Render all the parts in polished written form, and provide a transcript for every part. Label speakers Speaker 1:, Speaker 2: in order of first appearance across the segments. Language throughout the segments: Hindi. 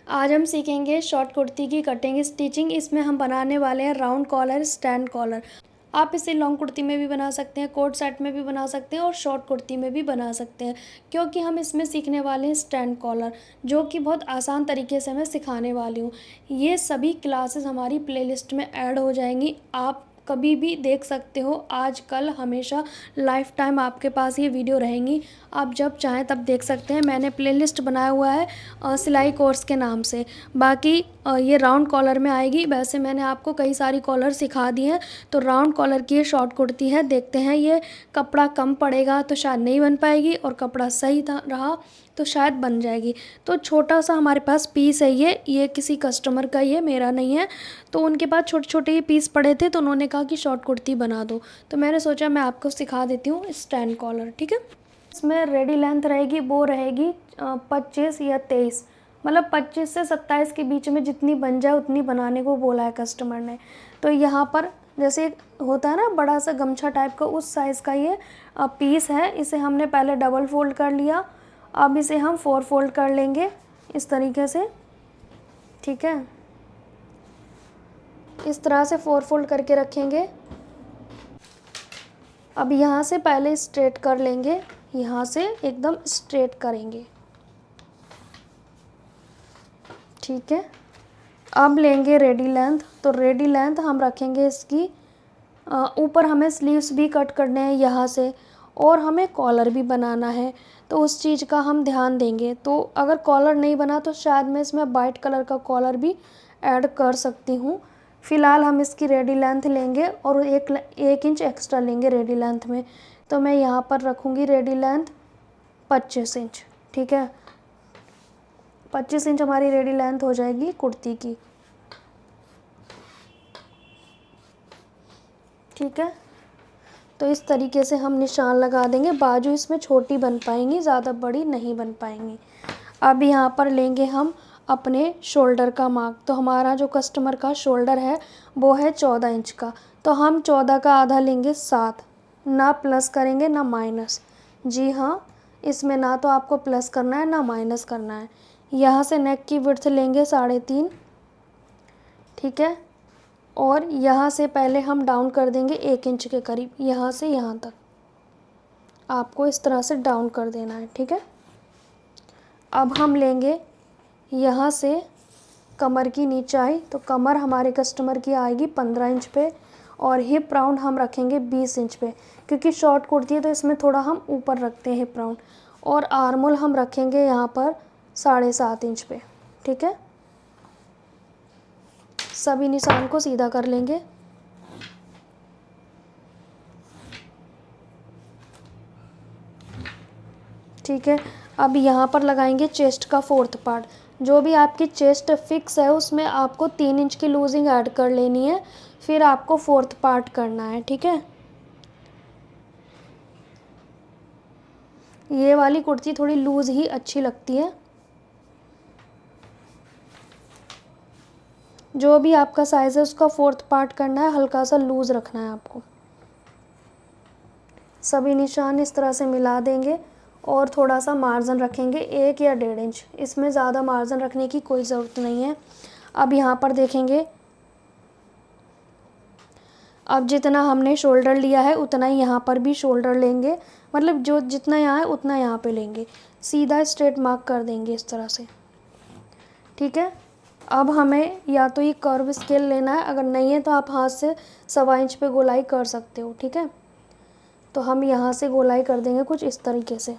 Speaker 1: आज हम सीखेंगे शॉर्ट कुर्ती की कटिंग स्टिचिंग। इसमें हम बनाने वाले हैं राउंड कॉलर, स्टैंड कॉलर। आप इसे लॉन्ग कुर्ती में भी बना सकते हैं, कोट सेट में भी बना सकते हैं और शॉर्ट कुर्ती में भी बना सकते हैं, क्योंकि हम इसमें सीखने वाले हैं स्टैंड कॉलर, जो कि बहुत आसान तरीके से मैं सिखाने वाली हूँ। ये सभी क्लासेस हमारी प्लेलिस्ट में ऐड हो जाएंगी। आप कभी भी देख सकते हो, आज कल हमेशा लाइफ टाइम आपके पास ये वीडियो रहेंगी। आप जब चाहें तब देख सकते हैं। मैंने प्लेलिस्ट बनाया हुआ है सिलाई कोर्स के नाम से। बाकी ये राउंड कॉलर में आएगी। वैसे मैंने आपको कई सारी कॉलर सिखा दी हैं। तो राउंड कॉलर की ये शॉर्ट कुर्ती है। देखते हैं, ये कपड़ा कम पड़ेगा तो शायद नहीं बन पाएगी, और कपड़ा सही था रहा तो शायद बन जाएगी। तो छोटा सा हमारे पास पीस है, ये किसी कस्टमर का, ये मेरा नहीं है। तो उनके पास छोटे छोटे ये पीस पड़े थे, तो उन्होंने कहा कि शॉर्ट कुर्ती बना दो। तो मैंने सोचा मैं आपको सिखा देती हूँ स्टैंड कॉलर। ठीक है, इसमें रेडी लेंथ रहेगी, वो रहेगी 25 या 23, मतलब 25 से 27 के बीच में जितनी बन जाए उतनी बनाने को बोला है कस्टमर ने। तो यहाँ पर जैसे होता है ना बड़ा सा गमछा टाइप का, उस साइज़ का ये पीस है। इसे हमने पहले डबल फोल्ड कर लिया। अब इसे हम 4 फोल्ड कर लेंगे इस तरीके से। ठीक है, इस तरह से 4 फोल्ड करके रखेंगे। अब यहाँ से पहले स्ट्रेट कर लेंगे, यहाँ से एकदम स्ट्रेट करेंगे। ठीक है, अब लेंगे रेडी लेंथ। तो रेडी लेंथ हम रखेंगे इसकी ऊपर हमें स्लीव्स भी कट करने हैं यहाँ से, और हमें कॉलर भी बनाना है, तो उस चीज़ का हम ध्यान देंगे। तो अगर कॉलर नहीं बना तो शायद मैं इसमें वाइट कलर का कॉलर भी ऐड कर सकती हूँ। फ़िलहाल हम इसकी रेडी लेंथ लेंगे और एक इंच एक्स्ट्रा लेंगे रेडी लेंथ में। तो मैं यहाँ पर रखूँगी रेडी लेंथ 25 इंच। ठीक है, 25 इंच हमारी रेडी लेंथ हो जाएगी कुर्ती की। ठीक है, तो इस तरीके से हम निशान लगा देंगे। बाजू इसमें छोटी बन पाएंगी, ज़्यादा बड़ी नहीं बन पाएंगी। अब यहाँ पर लेंगे हम अपने शोल्डर का मार्क। तो हमारा जो कस्टमर का शोल्डर है वो है 14 इंच का। तो हम 14 का आधा लेंगे 7, ना प्लस करेंगे ना माइनस। जी हाँ, इसमें ना तो आपको प्लस करना है ना माइनस करना है। यहाँ से नेक की विड्थ लेंगे 3.5। ठीक है, और यहाँ से पहले हम डाउन कर देंगे 1 इंच के करीब, यहाँ से यहाँ तक आपको इस तरह से डाउन कर देना है। ठीक है, अब हम लेंगे यहाँ से कमर की नीचाई। तो कमर हमारे कस्टमर की आएगी 15 इंच पे, और हिप राउंड हम रखेंगे 20 इंच पे, क्योंकि शॉर्ट कुर्ती है तो इसमें थोड़ा हम ऊपर रखते हैं हिप राउंड। और आर्मोल हम रखेंगे यहाँ पर 7.5 इंच पे। ठीक है, सभी निशान को सीधा कर लेंगे। ठीक है, अब यहाँ पर लगाएंगे चेस्ट का 4th पार्ट। जो भी आपकी चेस्ट फिक्स है उसमें आपको 3 इंच की लूजिंग ऐड कर लेनी है, फिर आपको 4th पार्ट करना है। ठीक है, ये वाली कुर्ती थोड़ी लूज़ ही अच्छी लगती है। जो भी आपका साइज़ है उसका 4th पार्ट करना है, हल्का सा लूज़ रखना है आपको। सभी निशान इस तरह से मिला देंगे और थोड़ा सा मार्जिन रखेंगे 1 या 1.5 इंच। इसमें ज़्यादा मार्जिन रखने की कोई ज़रूरत नहीं है। अब यहाँ पर देखेंगे, अब जितना हमने शोल्डर लिया है उतना ही यहाँ पर भी शोल्डर लेंगे, मतलब जो जितना यहाँ है उतना यहाँ पे लेंगे। सीधा स्ट्रेट मार्क कर देंगे इस तरह से। ठीक है, अब हमें या तो ये कर्व स्केल लेना है, अगर नहीं है तो आप हाथ से 1.25 इंच पे गोलाई कर सकते हो। ठीक है, तो हम यहाँ से गोलाई कर देंगे कुछ इस तरीके से।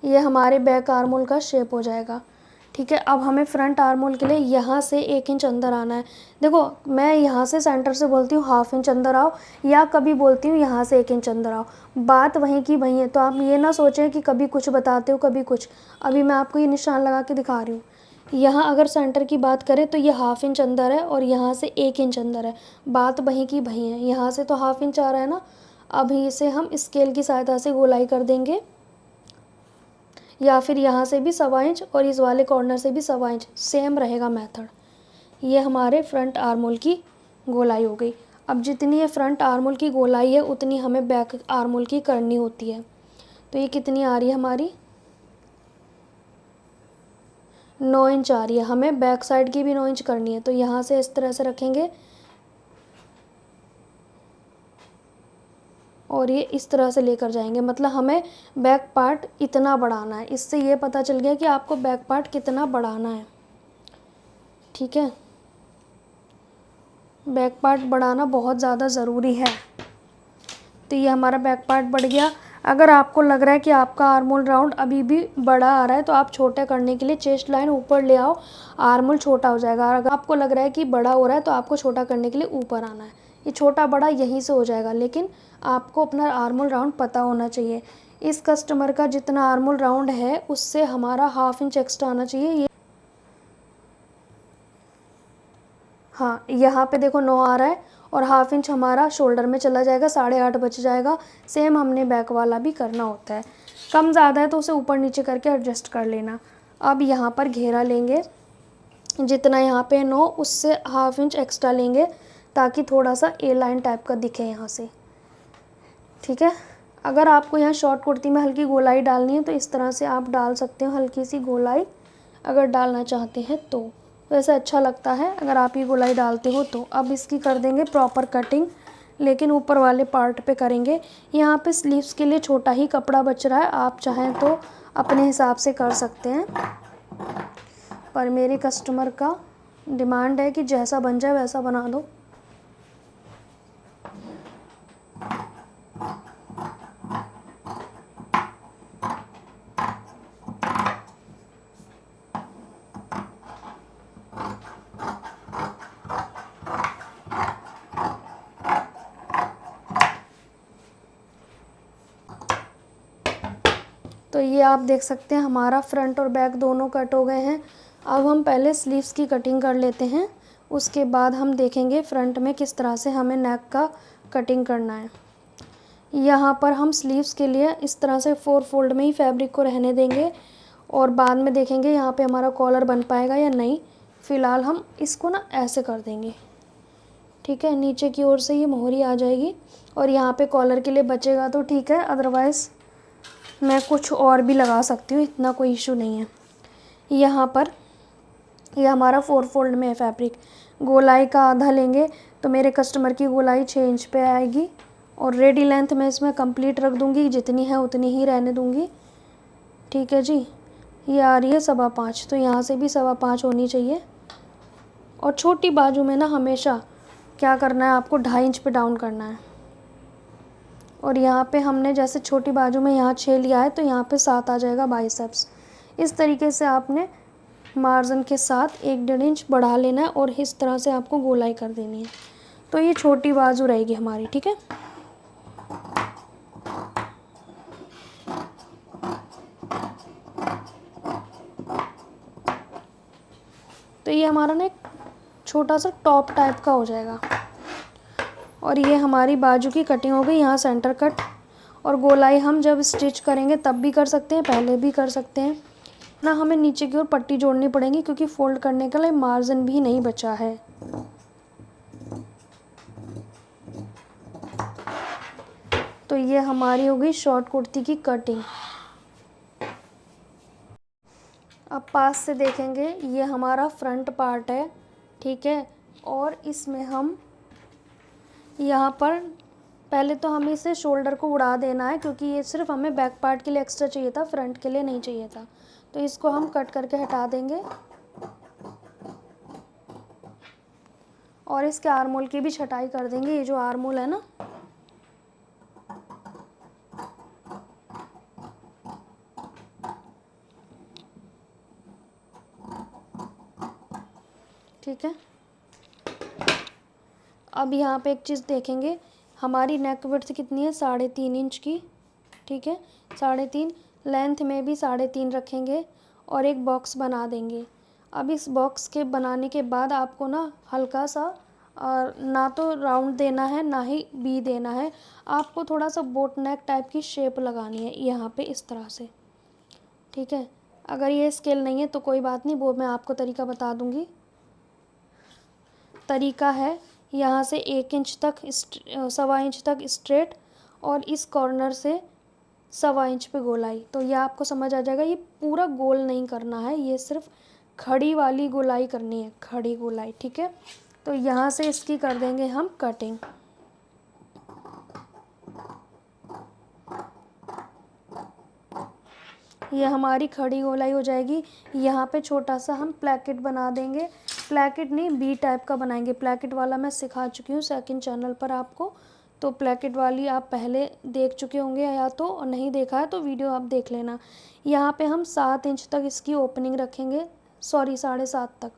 Speaker 1: ये हमारे बैक आर्मोल का शेप हो जाएगा। ठीक है, अब हमें फ्रंट आर्मोल के लिए यहाँ से 1 इंच अंदर आना है। देखो, मैं यहाँ से सेंटर से बोलती हूँ 1/2 इंच अंदर आओ, या कभी बोलती हूँ यहाँ से 1 इंच अंदर आओ। बात वहीं की वहीं है। तो आप ये ना सोचें कि कभी कुछ बताते हो कभी कुछ। अभी मैं आपको ये निशान लगा के दिखा रही हूँ। यहाँ अगर सेंटर की बात करें तो ये 1/2 इंच अंदर है और यहाँ से 1 इंच अंदर है। बात वहीं की वहीं है। यहाँ से तो 1/2 इंच आ रहा है ना। अभी इसे हम स्केल की सहायता से गोलाई कर देंगे, या फिर यहाँ से भी 1.25 इंच और इस वाले कॉर्नर से भी 1.25 इंच, सेम रहेगा मेथड। ये हमारे फ्रंट आर्मोल की गोलाई हो गई। अब जितनी ये फ्रंट आर्मोल की गोलाई है उतनी हमें बैक आर्मोल की करनी होती है। तो ये कितनी आ रही है हमारी, 9 इंच आ रही है, हमें बैक साइड की भी 9 इंच करनी है। तो यहाँ से इस तरह से रखेंगे और ये इस तरह से लेकर जाएंगे, मतलब हमें बैक पार्ट इतना बढ़ाना है। इससे ये पता चल गया कि आपको बैक पार्ट कितना बढ़ाना है। ठीक है, बैक पार्ट बढ़ाना बहुत ज़्यादा ज़रूरी है। तो ये हमारा बैक पार्ट बढ़ गया। अगर आपको लग रहा है कि आपका आर्मोल राउंड अभी भी बड़ा आ रहा है तो आप छोटा करने के लिए चेस्ट लाइन ऊपर ले आओ, आर्मोल छोटा हो जाएगा। और अगर आपको लग रहा है कि बड़ा हो रहा है तो आपको छोटा करने के लिए ऊपर आना है। ये छोटा बड़ा यहीं से हो जाएगा, लेकिन आपको अपना आर्मोल राउंड पता होना चाहिए। इस कस्टमर का जितना आर्मोल राउंड है उससे हमारा 1/2 इंच एक्स्ट्रा आना चाहिए। ये हाँ, यहाँ पे देखो 9 आ रहा है और 1/2 इंच हमारा शोल्डर में चला जाएगा, 8.5 बच जाएगा। सेम हमने बैक वाला भी करना होता है। कम ज़्यादा है तो उसे ऊपर नीचे करके एडजस्ट कर लेना। अब यहाँ पर घेरा लेंगे, जितना यहाँ पे 9 उससे 1/2 इंच एक्स्ट्रा लेंगे ताकि थोड़ा सा ए लाइन टाइप का दिखे यहाँ से। ठीक है, अगर आपको यहाँ शॉर्ट कुर्ती में हल्की गोलाई डालनी है तो इस तरह से आप डाल सकते हो, हल्की सी गोलाई अगर डालना चाहते हैं तो वैसे अच्छा लगता है अगर आप ये गोलाई डालते हो तो। अब इसकी कर देंगे प्रॉपर कटिंग, लेकिन ऊपर वाले पार्ट पे करेंगे। यहाँ पे स्लीव्स के लिए छोटा ही कपड़ा बच रहा है, आप चाहें तो अपने हिसाब से कर सकते हैं, पर मेरे कस्टमर का डिमांड है कि जैसा बन जाए वैसा बना दो। तो ये आप देख सकते हैं हमारा फ्रंट और बैक दोनों कट हो गए हैं। अब हम पहले स्लीव्स की कटिंग कर लेते हैं, उसके बाद हम देखेंगे फ्रंट में किस तरह से हमें नेक का कटिंग करना है। यहाँ पर हम स्लीव्स के लिए इस तरह से 4 फोल्ड में ही फैब्रिक को रहने देंगे और बाद में देखेंगे यहाँ पे हमारा कॉलर बन पाएगा या नहीं। फ़िलहाल हम इसको ना ऐसे कर देंगे। ठीक है, नीचे की ओर से ये मोहरी आ जाएगी और यहाँ पे कॉलर के लिए बचेगा तो ठीक है, अदरवाइज़ मैं कुछ और भी लगा सकती हूँ, इतना कोई इशू नहीं है। यहाँ पर ये हमारा 4 फोल्ड में है फैब्रिक। गोलाई का आधा लेंगे तो मेरे कस्टमर की गोलाई 6 इंच पे आएगी और रेडी लेंथ मैं इसमें कंप्लीट रख दूँगी, जितनी है उतनी ही रहने दूँगी। ठीक है जी, ये आ रही है 5.25, तो यहाँ से भी 5.25 होनी चाहिए। और छोटी बाजू में ना हमेशा क्या करना है, आपको 2.5 इंच पे डाउन करना है। और यहाँ पे हमने जैसे छोटी बाजू में यहाँ 6 लिया है तो यहाँ पे 7 आ जाएगा बाइसेप्स। इस तरीके से आपने मार्जिन के साथ 1-1.5 इंच बढ़ा लेना है और इस तरह से आपको गोलाई कर देनी है। तो ये छोटी बाजू रहेगी हमारी। ठीक है, तो ये हमारा ना एक छोटा सा टॉप टाइप का हो जाएगा। और ये हमारी बाजू की कटिंग हो गई, यहाँ सेंटर कट। और गोलाई हम जब स्टिच करेंगे तब भी कर सकते हैं, पहले भी कर सकते हैं ना। हमें नीचे की ओर पट्टी जोड़नी पड़ेगी क्योंकि फोल्ड करने के लिए मार्जिन भी नहीं बचा है। तो ये हमारी हो गई शॉर्ट कुर्ती की कटिंग। अब पास से देखेंगे, ये हमारा फ्रंट पार्ट है। ठीक है, और इसमें हम यहाँ पर पहले तो हमें इसे शोल्डर को उड़ा देना है क्योंकि ये सिर्फ हमें बैक पार्ट के लिए एक्स्ट्रा चाहिए था, फ्रंट के लिए नहीं चाहिए था। तो इसको हम कट करके हटा देंगे और इसके आर्मोल की भी छटाई कर देंगे। ये जो आर्मोल है ना, ठीक है। अब यहाँ पे एक चीज़ देखेंगे, हमारी नेक विड्थ कितनी है, 3.5 इंच की। ठीक है, 3.5। लेंथ में भी 3.5 रखेंगे और एक बॉक्स बना देंगे। अब इस बॉक्स के बनाने के बाद आपको ना हल्का सा ना तो राउंड देना है ना ही वी देना है, आपको थोड़ा सा बोट नेक टाइप की शेप लगानी है यहाँ पे इस तरह से। ठीक है, अगर ये स्केल नहीं है तो कोई बात नहीं, वो मैं आपको तरीका बता दूँगी। तरीका है यहाँ से 1 इंच तक 1.25 इंच तक स्ट्रेट और इस कॉर्नर से 1.25 इंच पे गोलाई। तो ये आपको समझ आ जाएगा, ये पूरा गोल नहीं करना है, ये सिर्फ खड़ी वाली गोलाई करनी है, खड़ी गोलाई, ठीक है। तो यहाँ से इसकी कर देंगे हम कटिंग। ये हमारी खड़ी गोलाई हो जाएगी। यहाँ पे छोटा सा हम प्लैकेट बना देंगे, प्लैकेट नहीं बी टाइप का बनाएंगे। प्लैकेट वाला मैं सिखा चुकी हूँ सेकंड चैनल पर आपको, तो प्लैकेट वाली आप पहले देख चुके होंगे या तो, और नहीं देखा है तो वीडियो आप देख लेना। यहाँ पे हम 7 इंच तक इसकी ओपनिंग रखेंगे, सॉरी 7.5 तक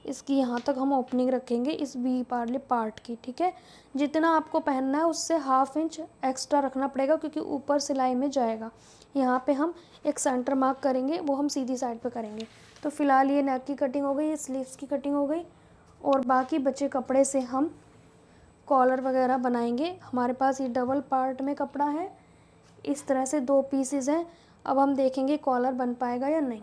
Speaker 1: इसकी यहाँ तक हम ओपनिंग रखेंगे इस बी वाले पार्ट की, ठीक है। जितना आपको पहनना है उससे 1/2 इंच एक्स्ट्रा रखना पड़ेगा क्योंकि ऊपर सिलाई में जाएगा। यहाँ पे हम एक सेंटर मार्क करेंगे, वो हम सीधी साइड पे करेंगे। तो फ़िलहाल ये नेक की कटिंग हो गई, ये स्लीव्स की कटिंग हो गई, और बाकी बचे कपड़े से हम कॉलर वगैरह बनाएंगे। हमारे पास ये डबल पार्ट में कपड़ा है, इस तरह से 2 पीसेस हैं। अब हम देखेंगे कॉलर बन पाएगा या नहीं।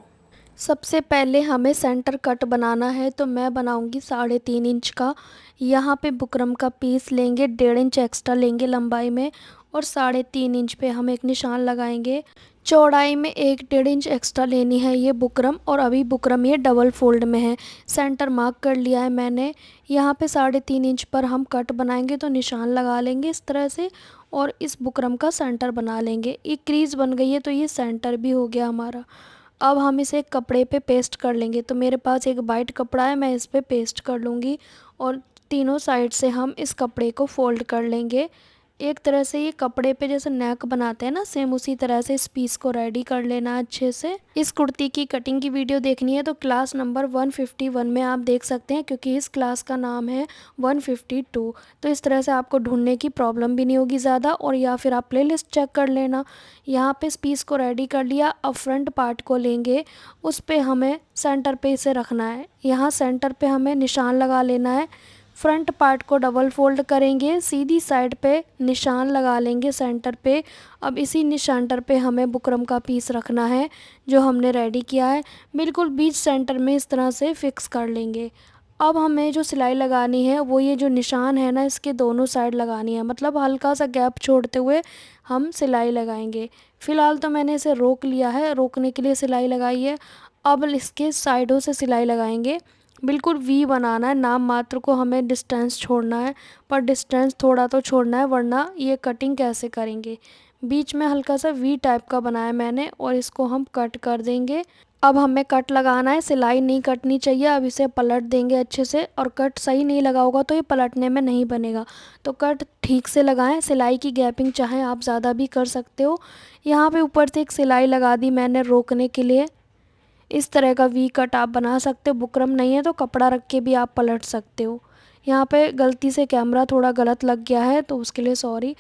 Speaker 1: सबसे पहले हमें सेंटर कट बनाना है, तो मैं बनाऊंगी 3.5 इंच का। यहाँ पे बुकरम का पीस लेंगे, 1.5 इंच एक्स्ट्रा लेंगे लंबाई में, और 3.5 इंच पे हम एक निशान लगाएंगे। चौड़ाई में 1.5 इंच एक्स्ट्रा लेनी है ये बुकरम, और अभी बुकरम ये डबल फोल्ड में है। सेंटर मार्क कर लिया है मैंने। यहाँ पे 3.5 इंच पर हम कट बनाएंगे, तो निशान लगा लेंगे इस तरह से, और इस बुकरम का सेंटर बना लेंगे। ये क्रीज बन गई है तो ये सेंटर भी हो गया हमारा। अब हम इसे कपड़े पे पेस्ट कर लेंगे। तो मेरे पास एक वाइट कपड़ा है, मैं इस पे पेस्ट कर लूँगी, और तीनों साइड से हम इस कपड़े को फोल्ड कर लेंगे। एक तरह से ये कपड़े पे जैसे नेक बनाते हैं ना, सेम उसी तरह से इस पीस को रेडी कर लेना है अच्छे से। इस कुर्ती की कटिंग की वीडियो देखनी है तो क्लास नंबर 151 में आप देख सकते हैं, क्योंकि इस क्लास का नाम है 152। तो इस तरह से आपको ढूंढने की प्रॉब्लम भी नहीं होगी ज़्यादा, और या फिर आप प्लेलिस्ट चेक कर लेना। यहाँ पे इस पीस को रेडी कर लिया। अब फ्रंट पार्ट को लेंगे, उस पे हमें सेंटर पे इसे रखना है। यहाँ सेंटर पे हमें निशान लगा लेना है। फ्रंट पार्ट को डबल फोल्ड करेंगे, सीधी साइड पे निशान लगा लेंगे सेंटर पे। अब इसी सेंटर पे हमें बुकरम का पीस रखना है जो हमने रेडी किया है, बिल्कुल बीच सेंटर में इस तरह से फिक्स कर लेंगे। अब हमें जो सिलाई लगानी है वो ये जो निशान है ना, इसके दोनों साइड लगानी है, मतलब हल्का सा गैप छोड़ते हुए हम सिलाई लगाएंगे। फ़िलहाल तो मैंने इसे रोक लिया है, रोकने के लिए सिलाई लगाई है। अब इसके साइडों से सिलाई लगाएंगे, बिल्कुल वी बनाना है, नाम मात्र को हमें डिस्टेंस छोड़ना है, पर डिस्टेंस थोड़ा तो छोड़ना है वरना ये कटिंग कैसे करेंगे। बीच में हल्का सा वी टाइप का बनाया मैंने, और इसको हम कट कर देंगे। अब हमें कट लगाना है, सिलाई नहीं कटनी चाहिए। अब इसे पलट देंगे अच्छे से, और कट सही नहीं लगा होगा तो ये पलटने में नहीं बनेगा, तो कट ठीक से लगाएं। सिलाई की गैपिंग चाहे आप ज़्यादा भी कर सकते हो। यहाँ पे ऊपर से एक सिलाई लगा दी मैंने रोकने के लिए। इस तरह का वी कट आप बना सकते हो। बुकरम नहीं है तो कपड़ा रख के भी आप पलट सकते हो। यहाँ पे गलती से कैमरा थोड़ा गलत लग गया है तो उसके लिए सॉरी।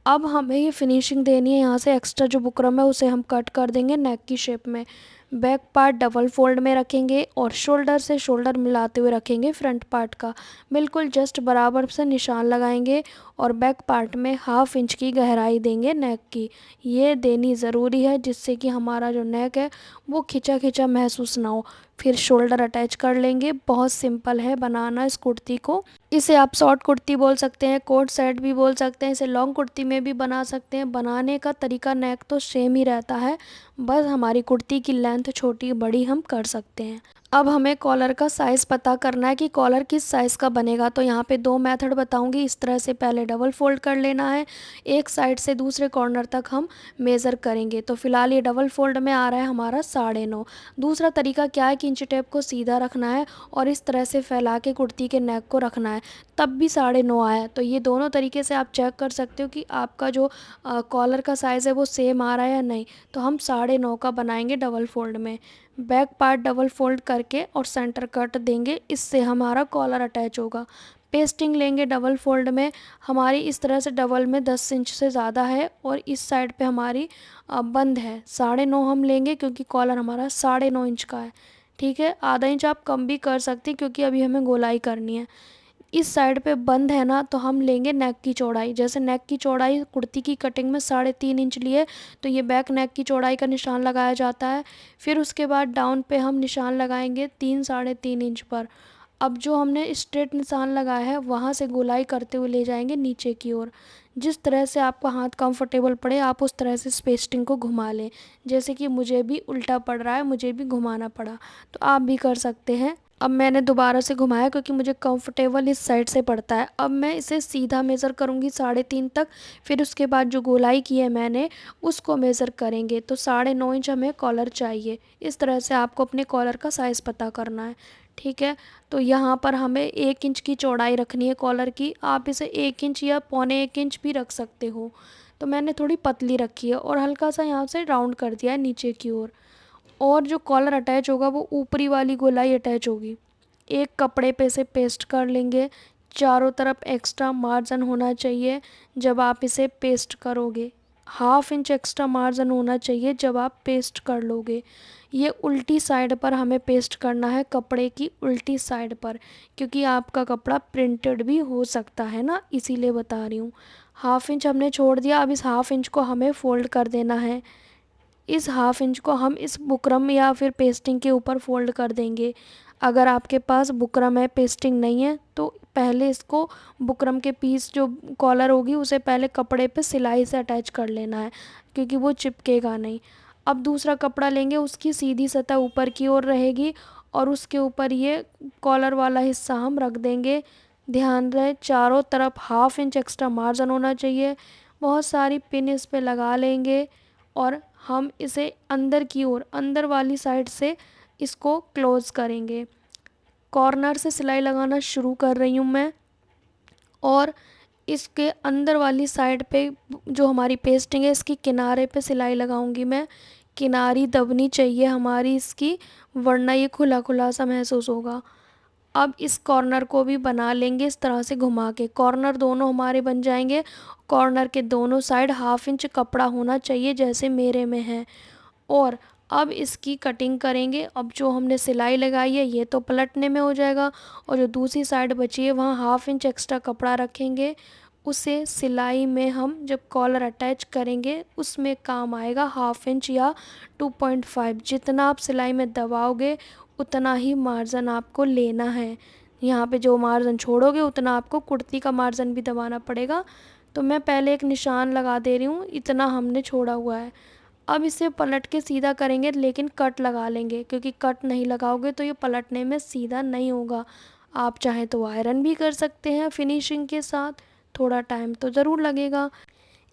Speaker 1: अब हमें ये फिनिशिंग देनी है। यहाँ से एक्स्ट्रा जो बुकरम है उसे हम कट कर देंगे नेक की शेप में। बैक पार्ट डबल फोल्ड में रखेंगे, और शोल्डर से शोल्डर मिलाते हुए रखेंगे फ्रंट पार्ट का। बिल्कुल जस्ट बराबर से निशान लगाएंगे, और बैक पार्ट में 1/2 इंच की गहराई देंगे नेक की। ये देनी ज़रूरी है जिससे कि हमारा जो नेक है वो खिंचा खिंचा महसूस ना हो। फिर शोल्डर अटैच कर लेंगे। बहुत सिंपल है बनाना इस कुर्ती को। इसे आप शॉर्ट कुर्ती बोल सकते हैं, कोट सेट भी बोल सकते हैं, इसे लॉन्ग कुर्ती में भी बना सकते हैं। बनाने का तरीका नेक तो सेम ही रहता है, बस हमारी कुर्ती की लेंथ छोटी बड़ी हम कर सकते हैं। अब हमें कॉलर का साइज़ पता करना है कि कॉलर किस साइज़ का बनेगा। तो यहाँ पे 2 मेथड बताऊंगी। इस तरह से पहले डबल फोल्ड कर लेना है, एक साइड से दूसरे कॉर्नर तक हम मेज़र करेंगे। तो फ़िलहाल ये डबल फोल्ड में आ रहा है हमारा 9.5। दूसरा तरीका क्या है कि इंच टेप को सीधा रखना है और इस तरह से फैला के कुर्ती के नेक को रखना है, तब भी 9.5 आया। तो ये दोनों तरीके से आप चेक कर सकते हो कि आपका जो कॉलर का साइज़ है वो सेम आ रहा है या नहीं। तो हम 9.5 का बनाएंगे डबल फोल्ड में। बैक पार्ट डबल फोल्ड करके और सेंटर कट देंगे, इससे हमारा कॉलर अटैच होगा। पेस्टिंग लेंगे डबल फोल्ड में। हमारी इस तरह से डबल में 10 इंच से ज़्यादा है, और इस साइड पे हमारी बंद है 9.5 हम लेंगे क्योंकि कॉलर हमारा 9.5 इंच का है। ठीक है, आधा इंच आप कम भी कर सकते हैं क्योंकि अभी हमें गोलाई करनी है। इस साइड पे बंद है ना, तो हम लेंगे नेक की चौड़ाई। जैसे नेक की चौड़ाई कुर्ती की कटिंग में 3.5 इंच लिए, तो ये बैक नेक की चौड़ाई का निशान लगाया जाता है। फिर उसके बाद डाउन पे हम निशान लगाएंगे 3 3.5 इंच पर। अब जो हमने स्ट्रेट निशान लगाया है वहाँ से गोलाई करते हुए ले जाएंगे नीचे की ओर। जिस तरह से आपका हाथ कंफर्टेबल पड़े आप उस तरह से पेस्टिंग को घुमा लें। जैसे कि मुझे भी उल्टा पड़ रहा है, मुझे भी घुमाना पड़ा, तो आप भी कर सकते हैं। अब मैंने दोबारा से घुमाया क्योंकि मुझे कंफर्टेबल इस साइड से पड़ता है। अब मैं इसे सीधा मेज़र करूँगी 3.5 तक। फिर उसके बाद जो गोलाई की है मैंने उसको मेज़र करेंगे। तो 9.5 इंच हमें कॉलर चाहिए। इस तरह से आपको अपने कॉलर का साइज़ पता करना है, ठीक है। तो यहाँ पर हमें 1 इंच की चौड़ाई रखनी है कॉलर की। आप इसे 1 इंच या 1.25 इंच भी रख सकते हो। तो मैंने थोड़ी पतली रखी है और हल्का सा यहाँ से राउंड कर दिया है नीचे की ओर। और जो कॉलर अटैच होगा वो ऊपरी वाली गोलाई अटैच होगी। एक कपड़े पे से पेस्ट कर लेंगे। चारों तरफ एक्स्ट्रा मार्जिन होना चाहिए जब आप इसे पेस्ट करोगे। 1/2 इंच एक्स्ट्रा मार्जिन होना चाहिए जब आप पेस्ट कर लोगे। ये उल्टी साइड पर हमें पेस्ट करना है, कपड़े की उल्टी साइड पर, क्योंकि आपका कपड़ा प्रिंटेड भी हो सकता है ना, इसीलिए बता रही हूँ। 1/2 इंच हमने छोड़ दिया। अब इस 1/2 इंच को हमें फ़ोल्ड कर देना है। इस 1/2 इंच को हम इस बुकरम या फिर पेस्टिंग के ऊपर फ़ोल्ड कर देंगे। अगर आपके पास बुकरम है, पेस्टिंग नहीं है, तो पहले इसको बुकरम के पीस जो कॉलर होगी उसे पहले कपड़े पे सिलाई से अटैच कर लेना है, क्योंकि वो चिपकेगा नहीं। अब दूसरा कपड़ा लेंगे, उसकी सीधी सतह ऊपर की ओर रहेगी और उसके ऊपर ये कॉलर वाला हिस्सा हम रख देंगे। ध्यान रहे चारों तरफ 1/2 इंच एक्स्ट्रा मार्जिन होना चाहिए। बहुत सारी पिन इस पे लगा लेंगे और हम इसे अंदर की ओर, अंदर वाली साइड से इसको क्लोज़ करेंगे। कॉर्नर से सिलाई लगाना शुरू कर रही हूँ मैं और इसके अंदर वाली साइड पे जो हमारी पेस्टिंग है इसकी किनारे पे सिलाई लगाऊंगी मैं। किनारी दबनी चाहिए हमारी इसकी, वरना ये खुला खुला सा महसूस होगा। अब इस कॉर्नर को भी बना लेंगे इस तरह से घुमा के। कॉर्नर दोनों हमारे बन जाएंगे। कॉर्नर के दोनों साइड 1/2 इंच कपड़ा होना चाहिए जैसे मेरे में है। और अब इसकी कटिंग करेंगे। अब जो हमने सिलाई लगाई है ये तो पलटने में हो जाएगा और जो दूसरी साइड बची है वहाँ 1/2 इंच एक्स्ट्रा कपड़ा रखेंगे। उसे सिलाई में हम जब कॉलर अटैच करेंगे उसमें काम आएगा 1/2 इंच या 2.5। जितना आप सिलाई में दबाओगे उतना ही मार्जिन आपको लेना है। यहाँ पे जो मार्जिन छोड़ोगे उतना आपको कुर्ती का मार्जिन भी दबाना पड़ेगा। तो मैं पहले एक निशान लगा दे रही हूँ, इतना हमने छोड़ा हुआ है। अब इसे पलट के सीधा करेंगे लेकिन कट लगा लेंगे, क्योंकि कट नहीं लगाओगे तो ये पलटने में सीधा नहीं होगा। आप चाहें तो आयरन भी कर सकते हैं फिनिशिंग के साथ, थोड़ा टाइम तो ज़रूर लगेगा।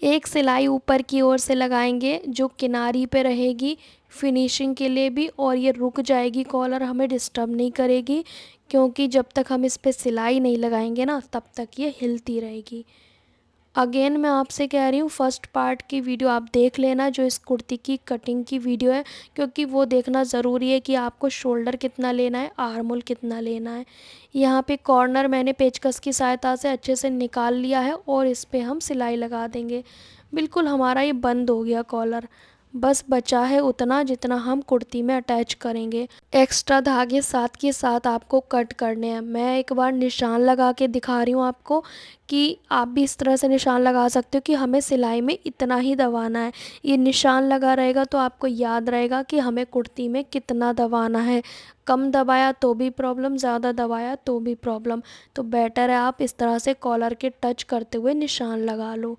Speaker 1: एक सिलाई ऊपर की ओर से लगाएंगे जो किनारी पे रहेगी फिनिशिंग के लिए भी, और ये रुक जाएगी कॉलर, हमें डिस्टर्ब नहीं करेगी, क्योंकि जब तक हम इस पर सिलाई नहीं लगाएंगे ना तब तक ये हिलती रहेगी। अगेन मैं आपसे कह रही हूँ फर्स्ट पार्ट की वीडियो आप देख लेना जो इस कुर्ती की कटिंग की वीडियो है, क्योंकि वो देखना ज़रूरी है कि आपको शोल्डर कितना लेना है, आर्म होल कितना लेना है। यहाँ पे कॉर्नर मैंने पेचकस की सहायता से अच्छे से निकाल लिया है और इस पे हम सिलाई लगा देंगे। बिल्कुल हमारा ये बंद हो गया कॉलर। बस बचा है उतना जितना हम कुर्ती में अटैच करेंगे। एक्स्ट्रा धागे साथ के साथ आपको कट करने हैं। मैं एक बार निशान लगा के दिखा रही हूँ आपको कि आप भी इस तरह से निशान लगा सकते हो कि हमें सिलाई में इतना ही दबाना है। ये निशान लगा रहेगा तो आपको याद रहेगा कि हमें कुर्ती में कितना दबाना है। कम दबाया तो भी प्रॉब्लम, ज़्यादा दबाया तो भी प्रॉब्लम। तो बेटर है आप इस तरह से कॉलर के टच करते हुए निशान लगा लो।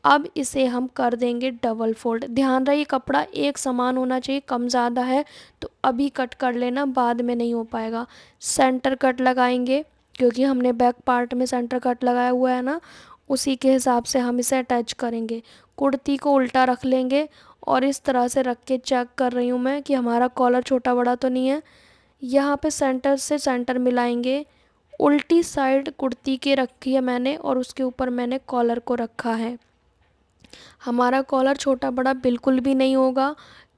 Speaker 1: अब इसे हम कर देंगे डबल फोल्ड। ध्यान रहे कपड़ा एक समान होना चाहिए, कम ज़्यादा है तो अभी कट कर लेना, बाद में नहीं हो पाएगा। सेंटर कट लगाएंगे क्योंकि हमने बैक पार्ट में सेंटर कट लगाया हुआ है ना, उसी के हिसाब से हम इसे अटैच करेंगे। कुर्ती को उल्टा रख लेंगे और इस तरह से रख के चेक कर रही हूँ मैं कि हमारा कॉलर छोटा बड़ा तो नहीं है। यहाँ पे सेंटर से सेंटर मिलाएंगे। उल्टी साइड कुर्ती के रखी है मैंने और उसके ऊपर मैंने कॉलर को रखा है। हमारा कॉलर छोटा बड़ा बिल्कुल भी नहीं होगा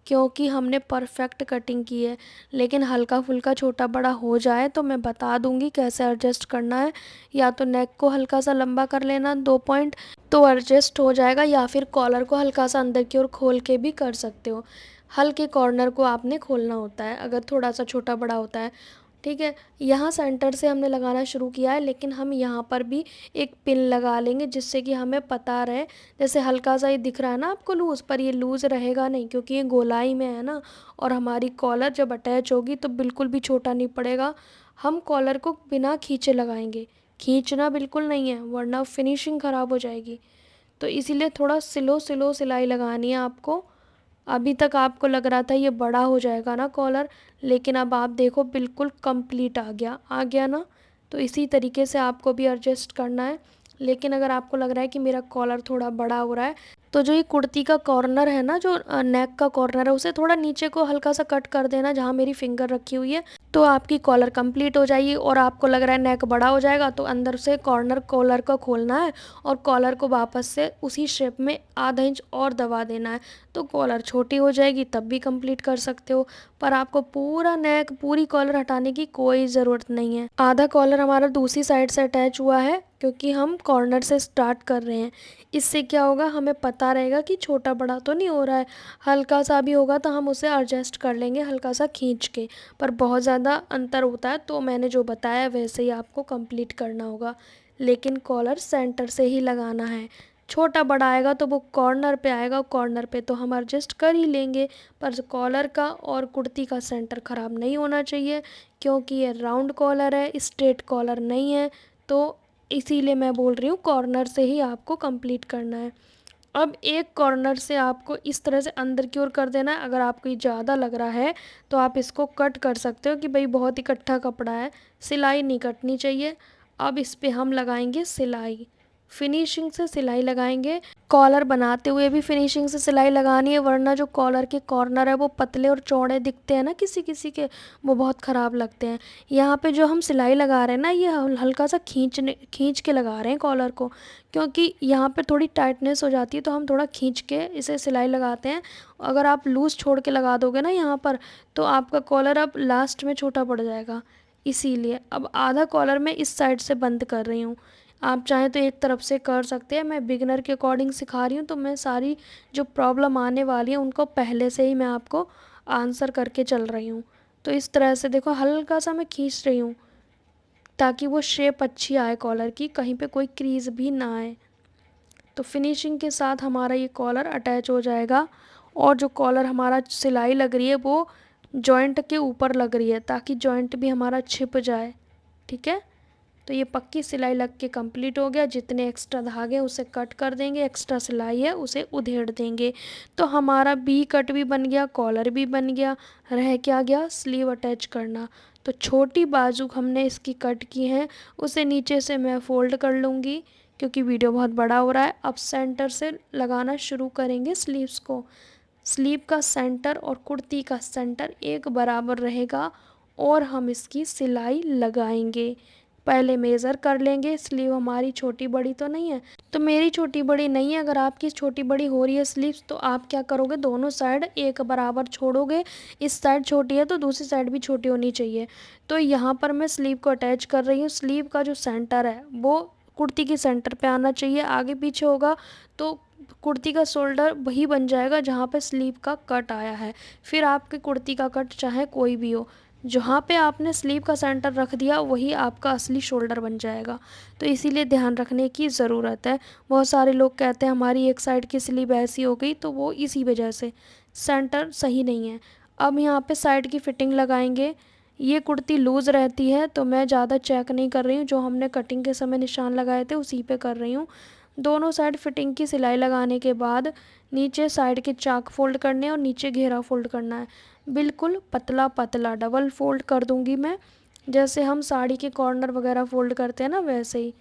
Speaker 1: क्योंकि हमने परफेक्ट कटिंग की है। लेकिन हल्का फुल्का छोटा बड़ा हो जाए तो मैं बता दूंगी कैसे एडजस्ट करना है। या तो नेक को हल्का सा लंबा कर लेना 2 पॉइंट, तो एडजस्ट हो जाएगा, या फिर कॉलर को हल्का सा अंदर की ओर खोल के भी कर सकते हो। हल्के कॉर्नर को आपने खोलना होता है अगर थोड़ा सा छोटा बड़ा होता है। ठीक है। यहाँ सेंटर से हमने लगाना शुरू किया है, लेकिन हम यहाँ पर भी एक पिन लगा लेंगे जिससे कि हमें पता रहे। जैसे हल्का सा ये दिख रहा है ना आपको लूज़, पर ये लूज़ रहेगा नहीं क्योंकि ये गोलाई में है ना। और हमारी कॉलर जब अटैच होगी तो बिल्कुल भी छोटा नहीं पड़ेगा। हम कॉलर को बिना खींचे लगाएंगे, खींचना बिल्कुल नहीं है वरना फिनिशिंग ख़राब हो जाएगी। तो इसीलिए थोड़ा स्लो स्लो सिलाई लगानी है आपको। अभी तक आपको लग रहा था ये बड़ा हो जाएगा ना कॉलर, लेकिन अब आप देखो बिल्कुल कंप्लीट आ गया ना। तो इसी तरीके से आपको भी एडजस्ट करना है। लेकिन अगर आपको लग रहा है कि मेरा कॉलर थोड़ा बड़ा हो रहा है, तो जो ये कुर्ती का कॉर्नर है ना, जो नेक का कॉर्नर है, उसे थोड़ा नीचे को हल्का सा कट कर देना जहाँ मेरी फिंगर रखी हुई है। तो आपकी कॉलर कंप्लीट हो जाएगी। और आपको लग रहा है नेक बड़ा हो जाएगा, तो अंदर से कॉर्नर कॉलर को खोलना है और कॉलर को वापस से उसी शेप में आधा इंच और दबा देना है। तो कॉलर छोटी हो जाएगी, तब भी कंप्लीट कर सकते हो। पर आपको पूरा नेक, पूरी कॉलर हटाने की कोई ज़रूरत नहीं है। आधा कॉलर हमारा दूसरी साइड से अटैच हुआ है क्योंकि हम कॉर्नर से स्टार्ट कर रहे हैं। इससे क्या होगा, हमें पता रहेगा कि छोटा बड़ा तो नहीं हो रहा है। हल्का सा भी होगा तो हम उसे एडजस्ट कर लेंगे हल्का सा खींच के। पर बहुत ज़्यादा अंतर होता है तो मैंने जो बताया वैसे ही आपको कंप्लीट करना होगा। लेकिन कॉलर सेंटर से ही लगाना है। छोटा बड़ा आएगा तो वो कॉर्नर पे आएगा, कॉर्नर पे तो हम एडजस्ट कर ही लेंगे। पर कॉलर का और कुर्ती का सेंटर ख़राब नहीं होना चाहिए क्योंकि ये राउंड कॉलर है, स्ट्रेट कॉलर नहीं है। तो इसीलिए मैं बोल रही हूँ कॉर्नर से ही आपको कंप्लीट करना है। अब एक कॉर्नर से आपको इस तरह से अंदर की ओर कर देना है। अगर आपको ये ज़्यादा लग रहा है तो आप इसको कट कर सकते हो कि भाई बहुत इकट्ठा कपड़ा है, सिलाई नहीं कटनी चाहिए। अब इस पे हम लगाएंगे सिलाई, फिनिशिंग से सिलाई लगाएंगे। कॉलर बनाते हुए भी फिनिशिंग से सिलाई लगानी है, वरना जो कॉलर के कॉर्नर है वो पतले और चौड़े दिखते हैं ना किसी किसी के, वो बहुत ख़राब लगते हैं। यहाँ पे जो हम सिलाई लगा रहे हैं ना, ये हल्का सा खींच के लगा रहे हैं कॉलर को, क्योंकि यहाँ पे थोड़ी टाइटनेस हो जाती है तो हम थोड़ा खींच के इसे सिलाई लगाते हैं। अगर आप लूज़ छोड़ के लगा दोगे ना यहाँ पर, तो आपका कॉलर अब लास्ट में छोटा पड़ जाएगा। इसीलिए अब आधा कॉलर मैं इस साइड से बंद कर रही हूँ। आप चाहें तो एक तरफ से कर सकते हैं। मैं बिगनर के अकॉर्डिंग सिखा रही हूँ, तो मैं सारी जो प्रॉब्लम आने वाली है उनको पहले से ही मैं आपको आंसर करके चल रही हूँ। तो इस तरह से देखो हल्का सा मैं खींच रही हूँ ताकि वो शेप अच्छी आए कॉलर की, कहीं पे कोई क्रीज भी ना आए। तो फिनिशिंग के साथ हमारा ये कॉलर अटैच हो जाएगा। और जो कॉलर हमारा सिलाई लग रही है वो जॉइंट के ऊपर लग रही है ताकि जॉइंट भी हमारा छिप जाए। ठीक है। तो ये पक्की सिलाई लग के कंप्लीट हो गया। जितने एक्स्ट्रा धागे उसे कट कर देंगे, एक्स्ट्रा सिलाई है उसे उधेड़ देंगे। तो हमारा बी कट भी बन गया, कॉलर भी बन गया। रह क्या गया, स्लीव अटैच करना। तो छोटी बाजू हमने इसकी कट की है, उसे नीचे से मैं फ़ोल्ड कर लूँगी क्योंकि वीडियो बहुत बड़ा हो रहा है। अब सेंटर से लगाना शुरू करेंगे स्लीव्स को। स्लीव का सेंटर और कुर्ती का सेंटर एक बराबर रहेगा और हम इसकी सिलाई लगाएंगे। पहले मेज़र कर लेंगे, स्लीव हमारी छोटी बड़ी तो नहीं है। तो मेरी छोटी बड़ी नहीं है, अगर आपकी छोटी बड़ी हो रही है स्लीव्स तो आप क्या करोगे, दोनों साइड एक बराबर छोड़ोगे। इस साइड छोटी है तो दूसरी साइड भी छोटी होनी चाहिए। तो यहाँ पर मैं स्लीव को अटैच कर रही हूँ। स्लीव का जो सेंटर है वो कुर्ती के सेंटर पे आना चाहिए। आगे पीछे होगा तो कुर्ती का शोल्डर वही बन जाएगा जहाँ पे स्लीव का कट आया है। फिर आपके कुर्ती का कट चाहे कोई भी हो, जहाँ पे आपने स्लीव का सेंटर रख दिया वही आपका असली शोल्डर बन जाएगा। तो इसीलिए ध्यान रखने की ज़रूरत है। बहुत सारे लोग कहते हैं हमारी एक साइड की स्लीव ऐसी हो गई, तो वो इसी वजह से सेंटर सही नहीं है। अब यहाँ पे साइड की फ़िटिंग लगाएंगे। ये कुर्ती लूज़ रहती है तो मैं ज़्यादा चेक नहीं कर रही हूँ, जो हमने कटिंग के समय निशान लगाए थे उसी पे कर रही हूँ। दोनों साइड फिटिंग की सिलाई लगाने के बाद नीचे साइड के चाक फोल्ड करने हैं और नीचे घेरा फोल्ड करना है। बिल्कुल पतला पतला डबल फोल्ड कर दूंगी मैं, जैसे हम साड़ी के कॉर्नर वगैरह फोल्ड करते हैं ना, वैसे ही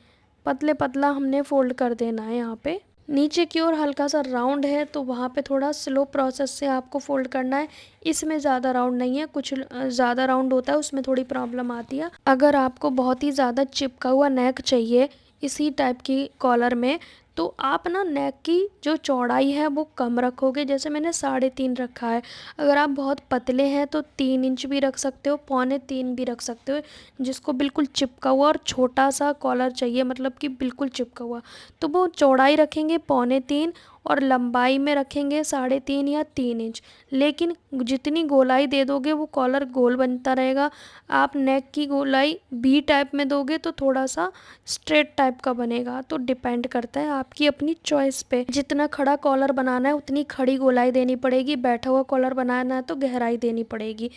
Speaker 1: पतले पतला हमने फोल्ड कर देना है। यहाँ पे नीचे की ओर हल्का सा राउंड है तो वहाँ पे थोड़ा स्लो प्रोसेस से आपको फोल्ड करना है। इसमें ज़्यादा राउंड नहीं है, कुछ ज़्यादा राउंड होता है उसमें थोड़ी प्रॉब्लम आती है। अगर आपको बहुत ही ज़्यादा चिपका हुआ नेक चाहिए इसी टाइप की कॉलर में, तो आप ना नेक की जो चौड़ाई है वो कम रखोगे। जैसे मैंने 3.5 रखा है। अगर आप बहुत पतले हैं तो 3 इंच भी रख सकते हो, 2.25 भी रख सकते हो। जिसको बिल्कुल चिपका हुआ और छोटा सा कॉलर चाहिए, मतलब कि बिल्कुल चिपका हुआ, तो वो चौड़ाई रखेंगे 2.25 और लंबाई में रखेंगे 3.5 या 3 इंच। लेकिन जितनी गोलाई दे दोगे वो कॉलर गोल बनता रहेगा। आप नेक की गोलाई वी टाइप में दोगे तो थोड़ा सा स्ट्रेट टाइप का बनेगा। तो डिपेंड करता है आपकी अपनी चॉइस पे। जितना खड़ा कॉलर बनाना है उतनी खड़ी गोलाई देनी पड़ेगी, बैठा हुआ कॉलर बनाना है तो गहराई देनी पड़ेगी।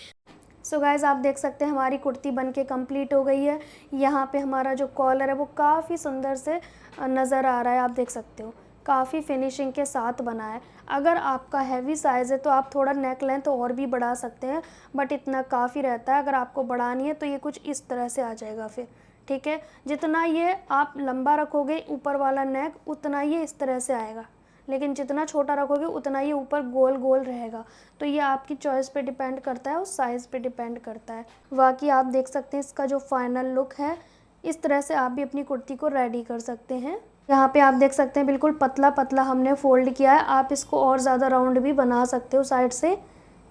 Speaker 1: सो गाइज़, आप देख सकते हैं हमारी कुर्ती बनके कंप्लीट हो गई है। यहाँ पे हमारा जो कॉलर है वो काफ़ी सुंदर से नज़र आ रहा है, आप देख सकते हो काफ़ी फिनिशिंग के साथ बना है। अगर आपका हैवी साइज़ है तो आप थोड़ा नेक लेंथ और भी बढ़ा सकते हैं, बट इतना काफ़ी रहता है। अगर आपको बढ़ानी है तो ये कुछ इस तरह से आ जाएगा फिर, ठीक है। जितना ये आप लंबा रखोगे ऊपर वाला नेक, उतना ये इस तरह से आएगा, लेकिन जितना छोटा रखोगे उतना ये ऊपर गोल गोल रहेगा। तो ये आपकी चॉइस पे डिपेंड करता है, उस साइज़ पे डिपेंड करता है। बाकी आप देख सकते हैं इसका जो फाइनल लुक है, इस तरह से आप भी अपनी कुर्ती को रेडी कर सकते हैं। यहाँ पे आप देख सकते हैं बिल्कुल पतला पतला हमने फ़ोल्ड किया है। आप इसको और ज़्यादा राउंड भी बना सकते हो साइड से,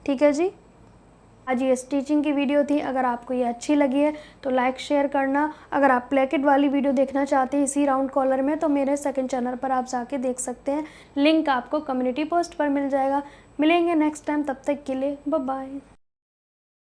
Speaker 1: ठीक है जी। आज ये स्टिचिंग की वीडियो थी। अगर आपको ये अच्छी लगी है तो लाइक शेयर करना। अगर आप प्लेकेट वाली वीडियो देखना चाहते हैं इसी राउंड कॉलर में तो मेरे सेकंड चैनल पर आप जाके देख सकते हैं। लिंक आपको कम्युनिटी पोस्ट पर मिल जाएगा। मिलेंगे नेक्स्ट टाइम, तब तक के लिए बाय बाय।